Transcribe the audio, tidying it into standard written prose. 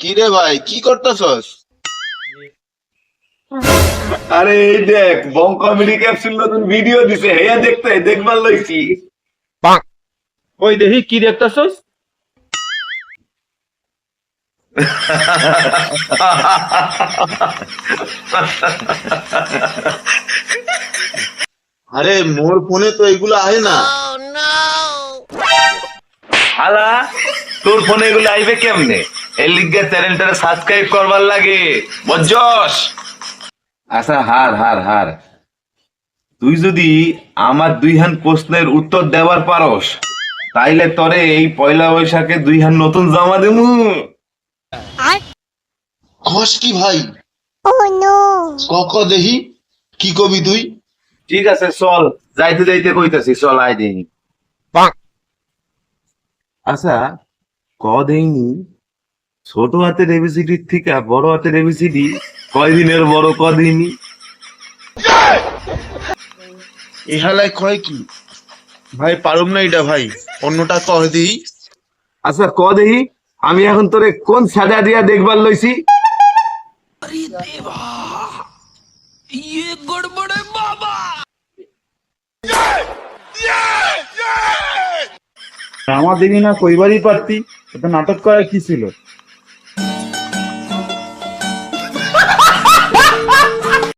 কি রে ভাই, কি করতেছস? আরে এই দেখ বং কমেডি ক্যাপসুল নতুন ভিডিও দিছে হেয়া দেখবার লইছি। ওই দেখি কি দেখতেছস? আরে মোর ফোনে তো এগুলো আহে না। হালা তোর ফোনে এগুলো আইবে কেমনে? এর লিগে চ্যানেলটারে সাবস্ক্রাইব করবার লাগে বুঝছস? আচ্ছা হার হার হার, তুই যদি আমার দুইহান প্রশ্নের উত্তর দেওয়ার পারস তাইলে তরে এই পয়লা বৈশাখে দুইহান নতুন জামা দেমু। কস কি ভাই? ক দেখি কি কবি তুই? ঠিক আছে চল, যাইতে যাইতে কইতাছি, চল আই দেই। আচ্ছা ক দেইনি, ছোট হাতের এবিসিডি থেকে বড় হাতের এবিসিডি কয়দিনের বড় ক দেইনি? এহালায় কয় কি ভাই? পারুম না এটা ভাই, অন্যটা কহ দিই। আচ্ছা ক দেই, আমি এখন তোরে কোন সাদা দিয়া দেখবার লইছি? আমার দিবি না কইবারই পারতি, এটা নাটক করা কি ছিল?